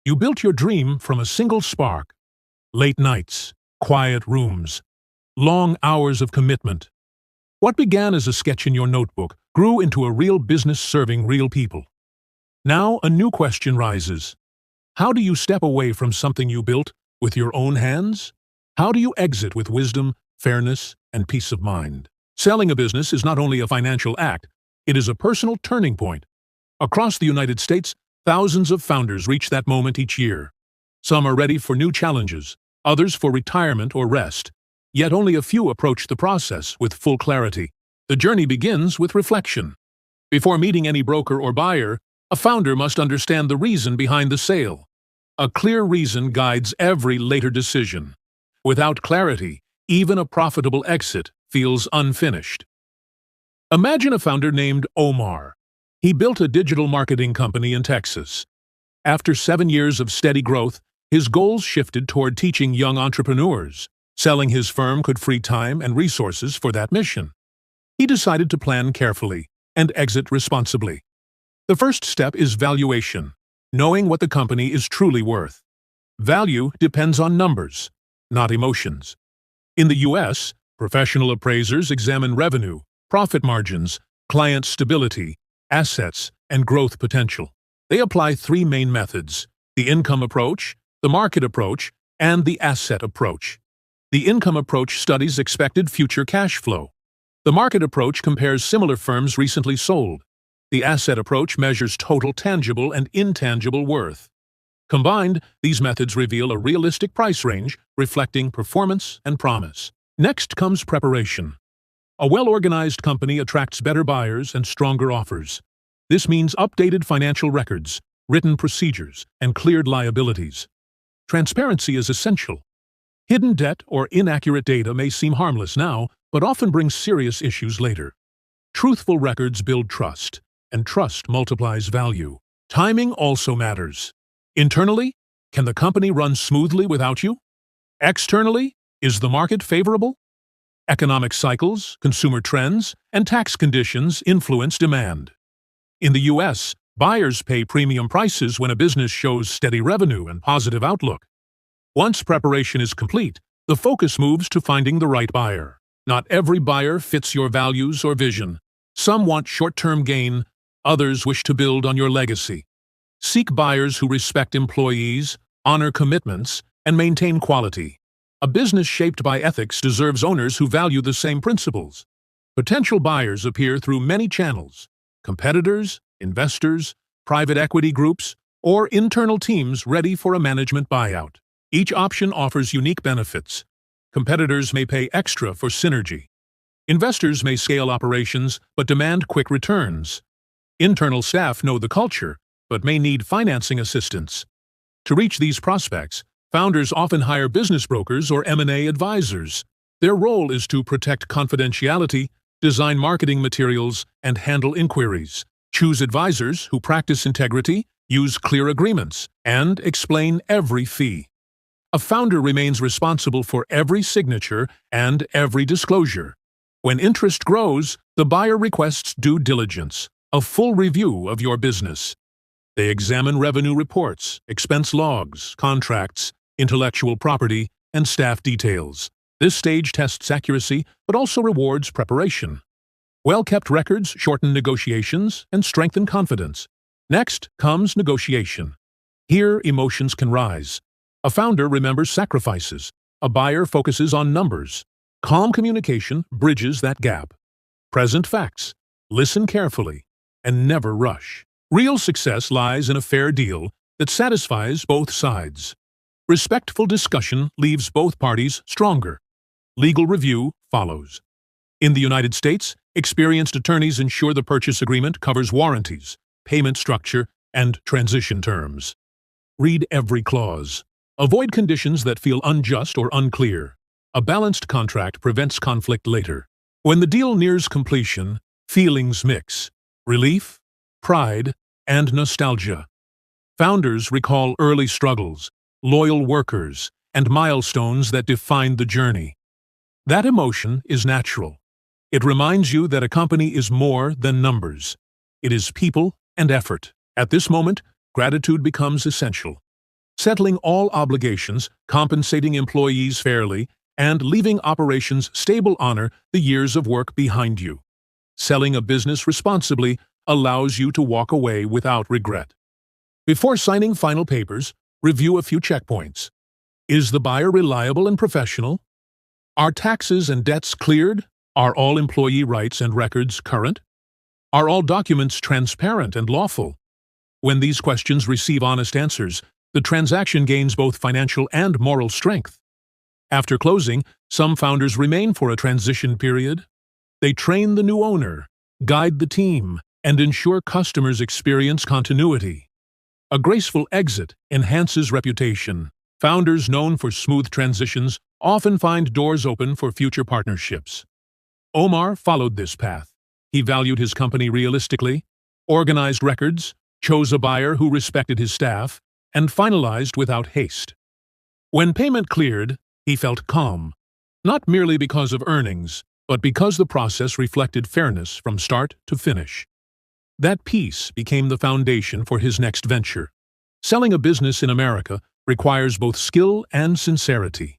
You built your dream from a single spark. Late nights, quiet rooms, long hours of commitment. What began as a sketch in your notebook grew into a real business serving real people. Now a new question rises. How do you step away from something you built with your own hands? How do you exit with wisdom, fairness, and peace of mind? Selling a business is not only a financial act, it is a personal turning point. Across the United States, thousands of founders reach that moment each year. Some are ready for new challenges, others for retirement or rest. Yet only a few approach the process with full clarity. The journey begins with reflection. Before meeting any broker or buyer, a founder must understand the reason behind the sale. A clear reason guides every later decision. Without clarity, even a profitable exit feels unfinished. Imagine a founder named Omar. He built a digital marketing company in Texas. After 7 years of steady growth, his goals shifted toward teaching young entrepreneurs. Selling his firm could free time and resources for that mission. He decided to plan carefully and exit responsibly. The first step is valuation, knowing what the company is truly worth. Value depends on numbers, not emotions. In the U.S., professional appraisers examine revenue, profit margins, client stability, assets, and growth potential. They apply 3 main methods: the income approach, the market approach, and the asset approach. The income approach studies expected future cash flow. The market approach compares similar firms recently sold. The asset approach measures total tangible and intangible worth. Combined, these methods reveal a realistic price range reflecting performance and promise. Next comes preparation. A well-organized company attracts better buyers and stronger offers. This means updated financial records, written procedures, and cleared liabilities. Transparency is essential. Hidden debt or inaccurate data may seem harmless now, but often bring serious issues later. Truthful records build trust, and trust multiplies value. Timing also matters. Internally, can the company run smoothly without you? Externally, is the market favorable? Economic cycles, consumer trends, and tax conditions influence demand. In the U.S., buyers pay premium prices when a business shows steady revenue and positive outlook. Once preparation is complete, the focus moves to finding the right buyer. Not every buyer fits your values or vision. Some want short-term gain, others wish to build on your legacy. Seek buyers who respect employees, honor commitments, and maintain quality. A business shaped by ethics deserves owners who value the same principles. Potential buyers appear through many channels: competitors, investors, private equity groups, or internal teams ready for a management buyout. Each option offers unique benefits. Competitors may pay extra for synergy. Investors may scale operations but demand quick returns. Internal staff know the culture but may need financing assistance. To reach these prospects, founders often hire business brokers or M&A advisors. Their role is to protect confidentiality, design marketing materials, and handle inquiries. Choose advisors who practice integrity, use clear agreements, and explain every fee. A founder remains responsible for every signature and every disclosure. When interest grows, the buyer requests due diligence, a full review of your business. They examine revenue reports, expense logs, contracts, intellectual property, and staff details. This stage tests accuracy, but also rewards preparation. Well-kept records shorten negotiations and strengthen confidence. Next comes negotiation. Here, emotions can rise. A founder remembers sacrifices. A buyer focuses on numbers. Calm communication bridges that gap. Present facts. Listen carefully, and never rush. Real success lies in a fair deal that satisfies both sides. Respectful discussion leaves both parties stronger. Legal review follows. In the United States, experienced attorneys ensure the purchase agreement covers warranties, payment structure, and transition terms. Read every clause. Avoid conditions that feel unjust or unclear. A balanced contract prevents conflict later. When the deal nears completion, feelings mix: relief, pride, and nostalgia. Founders recall early struggles, loyal workers, and milestones that defined the journey. That emotion is natural. It reminds you that a company is more than numbers. It is people and effort. At this moment, gratitude becomes essential. settling all obligations, compensating employees fairly, and leaving operations stable honor the years of work behind you. Selling a business responsibly allows you to walk away without regret. Before signing final papers, review a few checkpoints. Is the buyer reliable and professional? Are taxes and debts cleared? Are all employee rights and records current? Are all documents transparent and lawful? When these questions receive honest answers, the transaction gains both financial and moral strength. After closing, some founders remain for a transition period. They train the new owner, guide the team, and ensure customers experience continuity. A graceful exit enhances reputation. Founders known for smooth transitions often find doors open for future partnerships. Omar followed this path. He valued his company realistically, organized records, chose a buyer who respected his staff, and finalized without haste. When payment cleared, he felt calm, not merely because of earnings, but because the process reflected fairness from start to finish. That peace became the foundation for his next venture. Selling a business in America requires both skill and sincerity.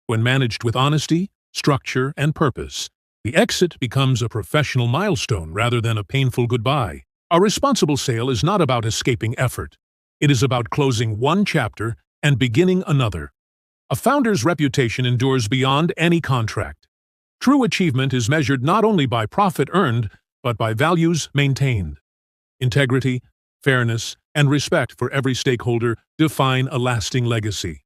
When managed with honesty, structure, and purpose, the exit becomes a professional milestone rather than a painful goodbye. A responsible sale is not about escaping effort. It is about closing one chapter and beginning another. A founder's reputation endures beyond any contract. True achievement is measured not only by profit earned, but by values maintained. Integrity, fairness, and respect for every stakeholder define a lasting legacy.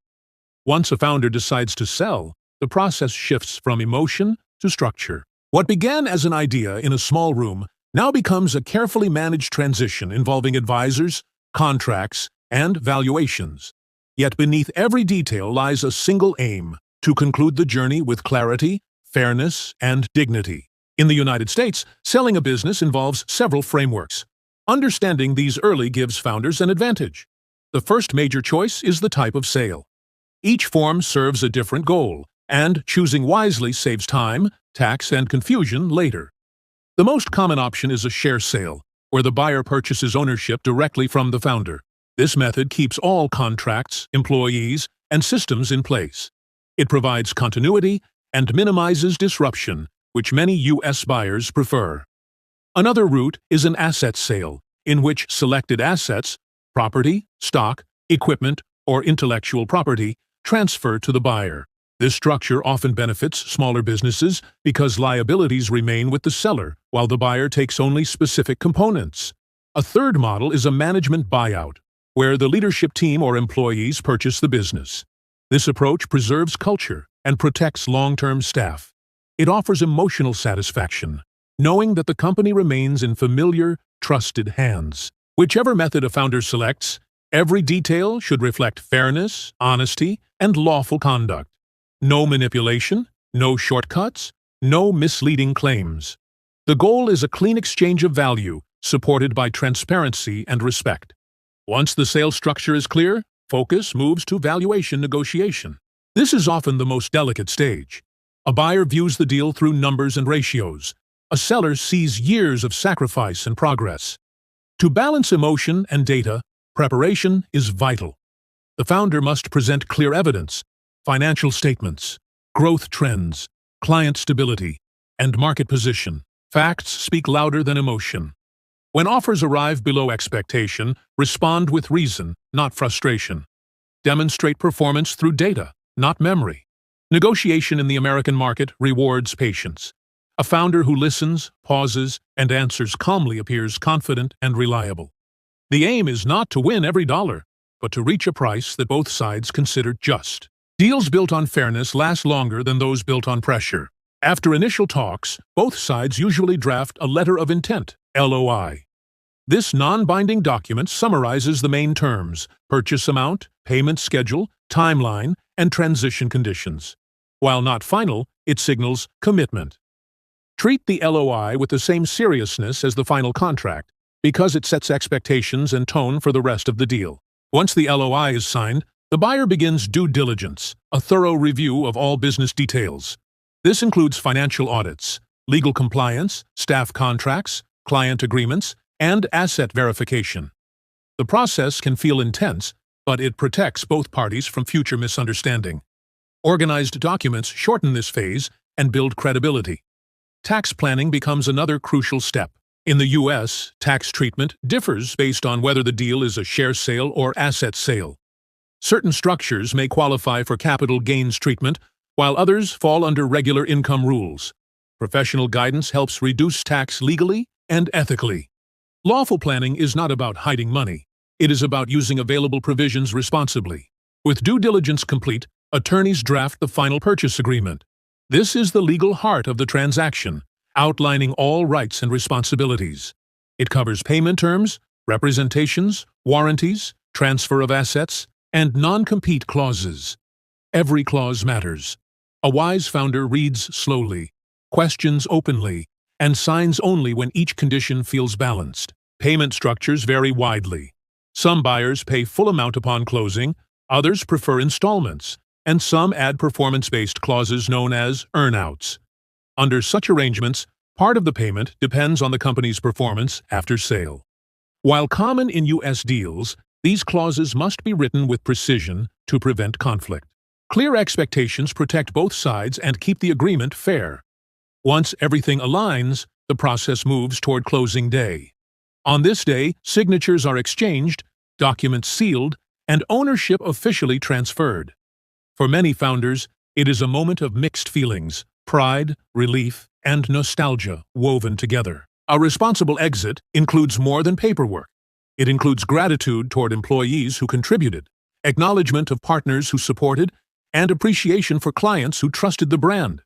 Once a founder decides to sell, the process shifts from emotion to structure. What began as an idea in a small room now becomes a carefully managed transition involving advisors, contracts, and valuations. Yet beneath every detail lies a single aim: to conclude the journey with clarity, fairness, and dignity. In the United States, selling a business involves several frameworks. Understanding these early gives founders an advantage. The first major choice is the type of sale. Each form serves a different goal, and choosing wisely saves time, tax, and confusion later. The most common option is a share sale, where the buyer purchases ownership directly from the founder. This method keeps all contracts, employees, and systems in place. It provides continuity and minimizes disruption, which many U.S. buyers prefer. Another route is an asset sale, in which selected assets, property, stock, equipment, or intellectual property, transfer to the buyer. This structure often benefits smaller businesses because liabilities remain with the seller, while the buyer takes only specific components. A third model is a management buyout, where the leadership team or employees purchase the business. This approach preserves culture and protects long-term staff. It offers emotional satisfaction, knowing that the company remains in familiar, trusted hands. Whichever method a founder selects, every detail should reflect fairness, honesty, and lawful conduct. No manipulation, no shortcuts, no misleading claims. The goal is a clean exchange of value, supported by transparency and respect. Once the sales structure is clear, focus moves to valuation negotiation. This is often the most delicate stage. A buyer views the deal through numbers and ratios. A seller sees years of sacrifice and progress. To balance emotion and data, preparation is vital. The founder must present clear evidence, financial statements, growth trends, client stability, and market position. Facts speak louder than emotion. When offers arrive below expectation, respond with reason, not frustration. Demonstrate performance through data, not memory. Negotiation in the American market rewards patience. A founder who listens, pauses, and answers calmly appears confident and reliable. The aim is not to win every dollar, but to reach a price that both sides consider just. Deals built on fairness last longer than those built on pressure. After initial talks, both sides usually draft a letter of intent, LOI. This non-binding document summarizes the main terms: purchase amount, payment schedule, timeline, and transition conditions. While not final, it signals commitment. Treat the LOI with the same seriousness as the final contract, because it sets expectations and tone for the rest of the deal. Once the LOI is signed, the buyer begins due diligence, a thorough review of all business details. This includes financial audits, legal compliance, staff contracts, client agreements, and asset verification. The process can feel intense, but it protects both parties from future misunderstanding. Organized documents shorten this phase and build credibility. Tax planning becomes another crucial step. In the U.S., tax treatment differs based on whether the deal is a share sale or asset sale. Certain structures may qualify for capital gains treatment, while others fall under regular income rules. Professional guidance helps reduce tax legally and ethically. Lawful planning is not about hiding money. It is about using available provisions responsibly. With due diligence complete, attorneys draft the final purchase agreement. This is the legal heart of the transaction, outlining all rights and responsibilities. It covers payment terms, representations, warranties, transfer of assets, and non-compete clauses. Every clause matters. A wise founder reads slowly, questions openly, and signs only when each condition feels balanced. Payment structures vary widely. Some buyers pay full amount upon closing, others prefer installments, and some add performance-based clauses known as earn-outs. Under such arrangements, part of the payment depends on the company's performance after sale. While common in U.S. deals, these clauses must be written with precision to prevent conflict. Clear expectations protect both sides and keep the agreement fair. Once everything aligns, the process moves toward closing day. On this day, signatures are exchanged, documents sealed, and ownership officially transferred. For many founders, it is a moment of mixed feelings, pride, relief, and nostalgia woven together. A responsible exit includes more than paperwork. It includes gratitude toward employees who contributed, acknowledgement of partners who supported, and appreciation for clients who trusted the brand.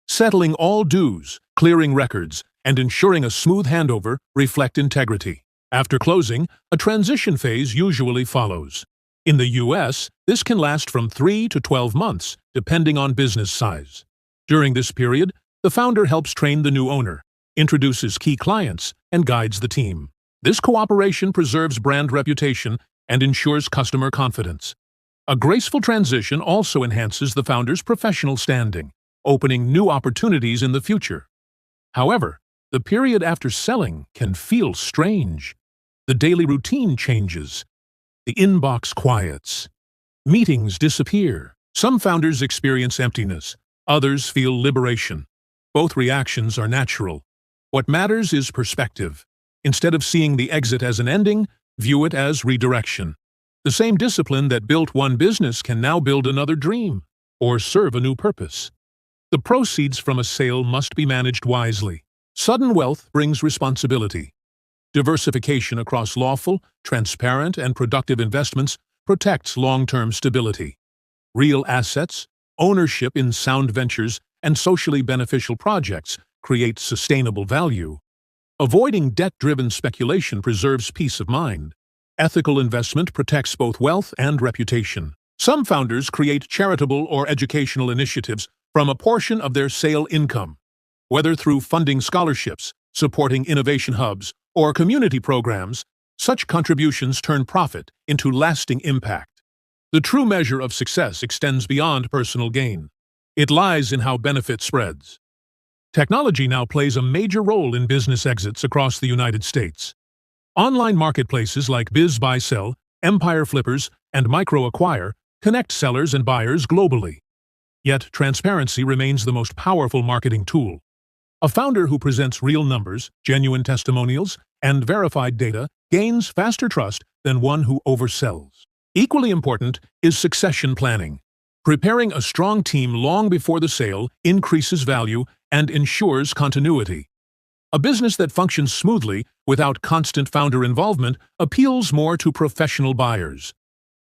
Settling all dues, clearing records, and ensuring a smooth handover reflect integrity. After closing, a transition phase usually follows. In the U.S., this can last from 3 to 12 months, depending on business size. During this period, the founder helps train the new owner, introduces key clients, and guides the team. This cooperation preserves brand reputation and ensures customer confidence. A graceful transition also enhances the founder's professional standing, opening new opportunities in the future. However, the period after selling can feel strange. The daily routine changes. The inbox quiets. Meetings disappear. Some founders experience emptiness. Others feel liberation. Both reactions are natural. What matters is perspective. Instead of seeing the exit as an ending, view it as redirection. The same discipline that built one business can now build another dream, or serve a new purpose. The proceeds from a sale must be managed wisely. Sudden wealth brings responsibility. Diversification across lawful, transparent, and productive investments protects long-term stability. Real assets, ownership in sound ventures, and socially beneficial projects create sustainable value. Avoiding debt-driven speculation preserves peace of mind. Ethical investment protects both wealth and reputation. Some founders create charitable or educational initiatives from a portion of their sale income. Whether through funding scholarships, supporting innovation hubs, or community programs, such contributions turn profit into lasting impact. The true measure of success extends beyond personal gain. It lies in how benefit spreads. Technology now plays a major role in business exits across the United States. Online marketplaces like BizBuySell, Empire Flippers, and MicroAcquire connect sellers and buyers globally. Yet transparency remains the most powerful marketing tool. A founder who presents real numbers, genuine testimonials, and verified data gains faster trust than one who oversells. Equally important is succession planning. Preparing a strong team long before the sale increases value and ensures continuity. A business that functions smoothly without constant founder involvement appeals more to professional buyers.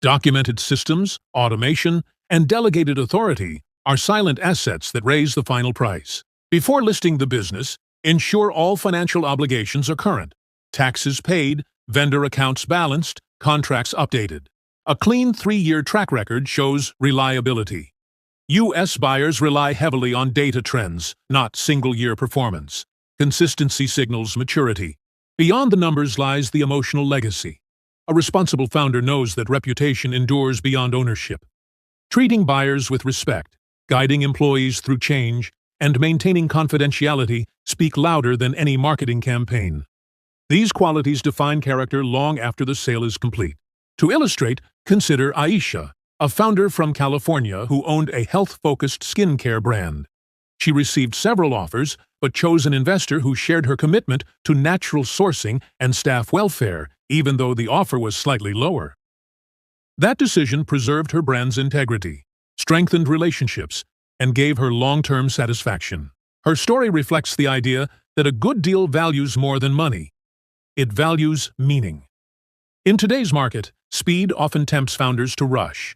Documented systems, automation, and delegated authority are silent assets that raise the final price. Before listing the business, ensure all financial obligations are current. Taxes paid, vendor accounts balanced, contracts updated. A clean 3-year track record shows reliability. U.S. buyers rely heavily on data trends, not single-year performance. Consistency signals maturity. Beyond the numbers lies the emotional legacy. A responsible founder knows that reputation endures beyond ownership. Treating buyers with respect, guiding employees through change, and maintaining confidentiality speak louder than any marketing campaign. These qualities define character long after the sale is complete. To illustrate, consider Aisha, a founder from California who owned a health-focused skincare brand. She received several offers, but chose an investor who shared her commitment to natural sourcing and staff welfare, even though the offer was slightly lower. That decision preserved her brand's integrity, strengthened relationships, and gave her long-term satisfaction. Her story reflects the idea that a good deal values more than money. It values meaning. In today's market, speed often tempts founders to rush.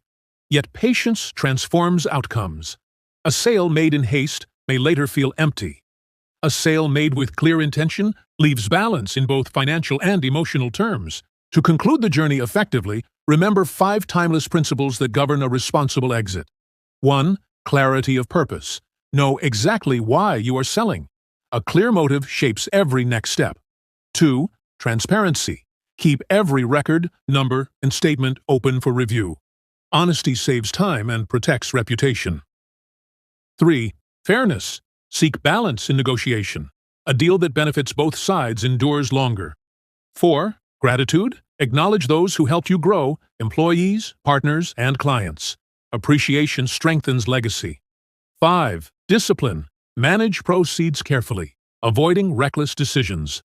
Yet patience transforms outcomes. A sale made in haste may later feel empty. A sale made with clear intention leaves balance in both financial and emotional terms. To conclude the journey effectively, remember 5 timeless principles that govern a responsible exit. 1. Clarity of purpose. Know exactly why you are selling. A clear motive shapes every next step. 2. Transparency. Keep every record, number, and statement open for review. Honesty saves time and protects reputation. 3. Fairness. Seek balance in negotiation. A deal that benefits both sides endures longer. 4. Gratitude. Acknowledge those who helped you grow, employees, partners, and clients. Appreciation strengthens legacy. 5. Discipline. Manage proceeds carefully, avoiding reckless decisions.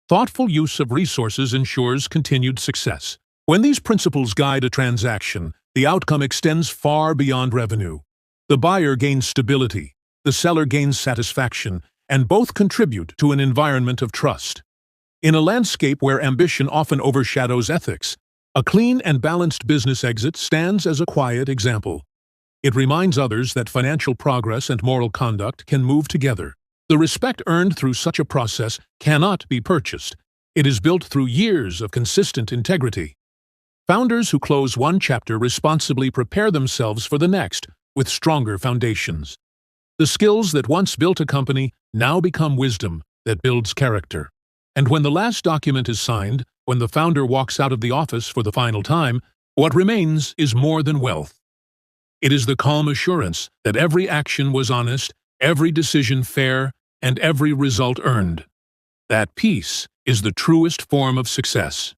Thoughtful use of resources ensures continued success. When these principles guide a transaction, the outcome extends far beyond revenue. The buyer gains stability, the seller gains satisfaction, and both contribute to an environment of trust. In a landscape where ambition often overshadows ethics, a clean and balanced business exit stands as a quiet example. It reminds others that financial progress and moral conduct can move together. The respect earned through such a process cannot be purchased. It is built through years of consistent integrity. Founders who close one chapter responsibly prepare themselves for the next with stronger foundations. The skills that once built a company now become wisdom that builds character. And when the last document is signed, when the founder walks out of the office for the final time, what remains is more than wealth. It is the calm assurance that every action was honest, every decision fair, and every result earned. That peace is the truest form of success.